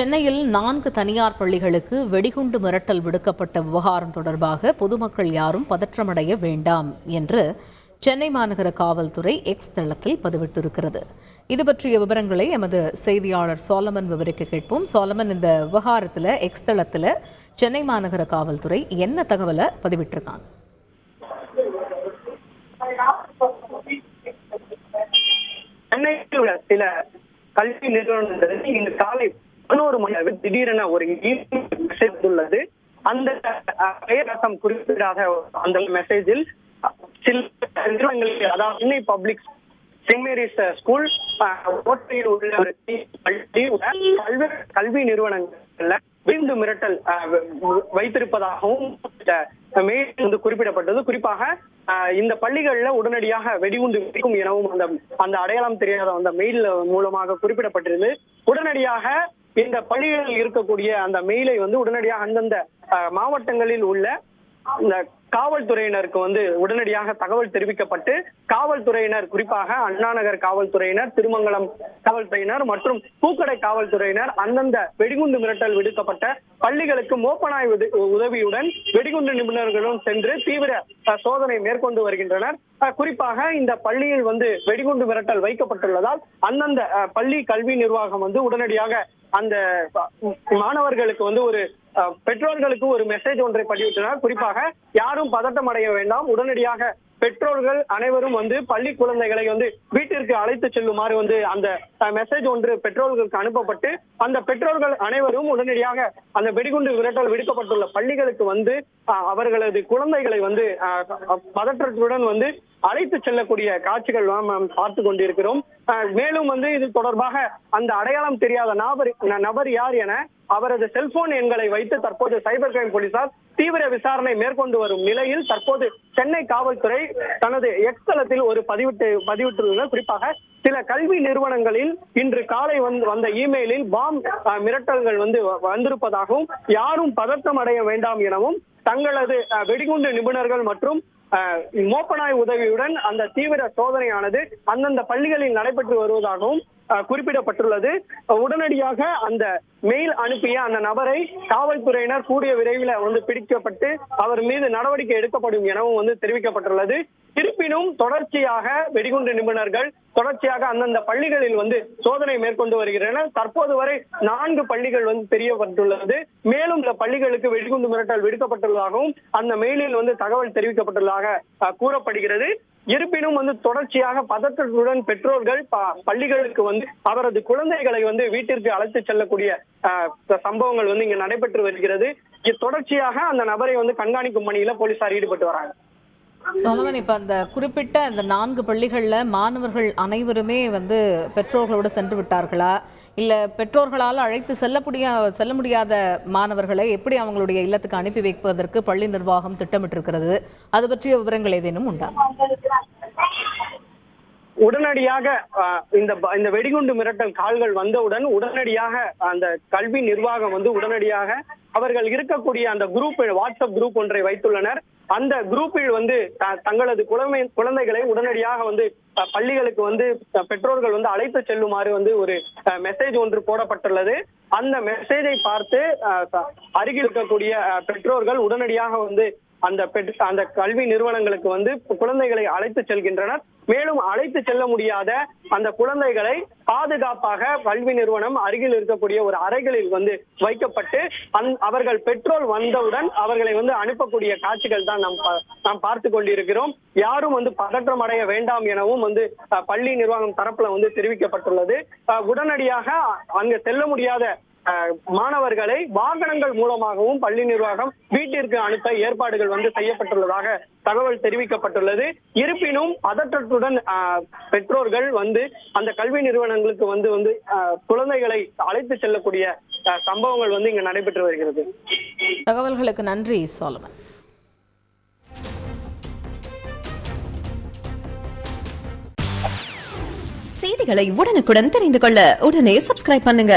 சென்னையில் 4 தனியார் பள்ளிகளுக்கு வெடிகுண்டு மிரட்டல் விடுக்கப்பட்ட விவகாரம் தொடர்பாக பொதுமக்கள் யாரும் பதற்றமடைய வேண்டாம் என்று சென்னை மாநகர காவல்துறை எக்ஸ் தளத்தில் பதிவிட்டிருக்கிறது. இது பற்றிய விவரங்களை எமது செய்தியாளர் சோலமன் விவரிக்க கேட்போம். சோலமன், இந்த விவகாரத்தில் எக்ஸ் தளத்தில் சென்னை மாநகர காவல்துறை என்ன தகவலை பதிவிட்டிருக்காங்க? சென்னையில் உள்ள சில கல்வி நிறுவனங்கள் இன்று காலை 11 மணி அளவில் திடீரென ஒரு மெசேஜ் உள்ளது. அந்த பெயர் ரசம் குறிப்பிடாத அந்த மெசேஜில் சில நிறுவனங்களுக்கு, அதாவது Chennai public Saint Mary's school ஓட்டையில் உள்ள ஒரு கல்வி நிறுவனங்கள்ல வெடிகுண்டு மிரட்டல் வைத்திருப்பதாகவும் மெயில் குறிப்பிடப்பட்டது. குறிப்பாக இந்த பள்ளிகள்ல உடனடியாக வெடிகுண்டு வெடிக்கும் எனவும் அந்த அடையாளம் தெரியாத அந்த மெயில் மூலமாக குறிப்பிடப்பட்டிருந்தது. உடனடியாக இந்த பள்ளிகளில் இருக்கக்கூடிய அந்த மெயிலை உடனடியாக அந்தந்த மாவட்டங்களில் உள்ள இந்த காவல்துறையினருக்கு உடனடியாக தகவல் தெரிவிக்கப்பட்டு காவல்துறையினர், குறிப்பாக அண்ணாநகர் காவல்துறையினர், திருமங்கலம் காவல்துறையினர் மற்றும் பூக்கடை காவல்துறையினர் அந்தந்த வெடிகுண்டு மிரட்டல் விடுக்கப்பட்ட பள்ளிகளுக்கு மோப்பனாய் உதவியுடன் வெடிகுண்டு நிபுணர்களும் சென்று தீவிர சோதனை மேற்கொண்டு வருகின்றனர். குறிப்பாக இந்த பள்ளியில் வெடிகுண்டு மிரட்டல் வைக்கப்பட்டுள்ளதால் அந்தந்த பள்ளி கல்வி நிர்வாகம் உடனடியாக அந்த மாணவர்களுக்கு ஒரு பெற்றோர்களுக்கு ஒரு மெசேஜ் ஒன்றை பதிவிட்டனர். குறிப்பாக யாரும் பதட்டம் அடைய வேண்டாம், உடனடியாக பெற்றோர்கள் அனைவரும் பள்ளி குழந்தைகளை வீட்டிற்கு அழைத்து செல்லுமாறு அந்த மெசேஜ் ஒன்று பெற்றோர்களுக்கு அனுப்பப்பட்டு அந்த பெற்றோர்கள் அனைவரும் உடனடியாக அந்த வெடிகுண்டு மிரட்டல் விடுக்கப்பட்டுள்ள பள்ளிகளுக்கு அவர்களது குழந்தைகளை பதற்றத்துடன் அழைத்து செல்லக்கூடிய காட்சிகள் நாம் பார்த்து கொண்டிருக்கிறோம். மேலும் இது தொடர்பாக அந்த அடையாளம் தெரியாத நபர் யார் என அவரது செல்போன் எண்களை வைத்து தற்போது சைபர் கிரைம் போலீசார் தீவிர விசாரணை மேற்கொண்டு வரும் நிலையில் தற்போது சென்னை காவல்துறை தனது எக்ஸ் தளத்தில் ஒரு பதிவிட்டுள்ளனர். குறிப்பாக சில கல்வி நிறுவனங்களில் இன்று காலை வந்த இமெயிலில் பாம் மிரட்டல்கள் வந்திருப்பதாகவும் யாரும் பதட்டம் அடைய வேண்டாம் எனவும் தங்களது வெடிகுண்டு நிபுணர்கள் மற்றும் மோப்பனாய் உதவியுடன் அந்த தீவிர சோதனையானது அந்தந்த பள்ளிகளில் நடைபெற்று வருவதாகவும் குறிப்பிடப்பட்டுள்ளது. உடனடியாக அந்த மெயில் அனுப்பிய அந்த நபரை காவல்துறையினர் கூடிய விரைவில் பிடிக்கப்பட்டு அவர் மீது நடவடிக்கை எடுக்கப்படும் எனவும் தெரிவிக்கப்பட்டுள்ளது. இருப்பினும் தொடர்ச்சியாக வெடிகுண்டு நிபுணர்கள் தொடர்ச்சியாக அந்தந்த பள்ளிகளில் சோதனை மேற்கொண்டு வருகின்றனர். தற்போது வரை 4 பள்ளிகள் தெரியப்பட்டுள்ளது. மேலும் இந்த பள்ளிகளுக்கு வெடிகுண்டு மிரட்டல் விடுக்கப்பட்டுள்ளதாகவும் அந்த மெயிலில் தகவல் தெரிவிக்கப்பட்டுள்ளதாக கூறப்படுகிறது. இருப்பினும் தொடர்ச்சியாக பதற்றத்துடன் பெற்றோர்கள் பள்ளிகளுக்கு அவரது குழந்தைகளை வீட்டிற்கு அழைத்து செல்லக்கூடிய சம்பவங்கள் இங்க நடைபெற்று வருகிறது. தொடர்ச்சியாக அந்த நபரை கண்காணிக்கும் பணியில போலீசார் ஈடுபட்டு வராங்க. சோலமன், இப்ப அந்த குறிப்பிட்ட அந்த 4 பள்ளிகள்ல மாணவர்கள் அனைவருமே பெற்றோர்களோடு சென்று விட்டார்களா, இல்ல பெற்றோர்களால் அழைத்து செல்ல முடியாத மாணவர்களை எப்படி அவங்களுடைய இல்லத்துக்கு அனுப்பி வைப்பதற்கு பள்ளி நிர்வாகம் திட்டமிட்டிருக்கிறது? அது பற்றிய விவரங்கள் ஏதேனும் உண்டா? உடனடியாக இந்த வெடிகுண்டு மிரட்டல் கால்கள் வந்தவுடன் உடனடியாக அந்த கல்வி நிர்வாகம் உடனடியாக அவர்கள் இருக்கக்கூடிய அந்த குரூப், வாட்ஸ்அப் குரூப் ஒன்றை வைத்துள்ளனர். அந்த குரூப்பில் தங்களது குழந்தைகளை உடனடியாக பள்ளிகளுக்கு பெற்றோர்கள் அழைத்து செல்லுமாறு ஒரு மெசேஜ் ஒன்று போடப்பட்டுள்ளது. அந்த மெசேஜை பார்த்து அருகில் இருக்கக்கூடிய பெற்றோர்கள் உடனடியாக அந்த கல்வி நிறுவனங்களுக்கு குழந்தைகளை அழைத்து செல்கின்றனர். மேலும் அழைத்து செல்ல முடியாத அந்த குழந்தைகளை பாதுகாப்பாக கல்வி நிறுவனம் அருகில் இருக்கக்கூடிய ஒரு அறைகளில் வைக்கப்பட்டு அவர்கள் பெற்றோர் வந்தவுடன் அவர்களை அனுப்பக்கூடிய காட்சிகள் தான் நாம் பார்த்து கொண்டிருக்கிறோம். யாரும் பதற்றம் அடைய வேண்டாம் எனவும் பள்ளி நிர்வாகம் தரப்புல தெரிவிக்கப்பட்டுள்ளது. உடனடியாக அங்கு செல்ல முடியாத மாணவர்களை வாகனங்கள் மூலமாகவும் பள்ளி நிர்வாகம் வீட்டிற்கு அனுப்ப ஏற்பாடுகள் செய்யப்பட்டுள்ளதாக தகவல் தெரிவிக்கப்பட்டுள்ளது. இருப்பினும் பதற்றத்துடன் பெற்றோர்கள் அந்த கல்வி நிறுவனங்களுக்கு குழந்தைகளை அழைத்து செல்லக்கூடிய சம்பவங்கள் இங்க நடைபெற்று வருகிறது. தகவல்களுக்கு நன்றி சோலமன். செய்திகளை உடனுக்குடன் தெரிந்து கொள்ள உடனே சப்ஸ்கிரைப் பண்ணுங்க.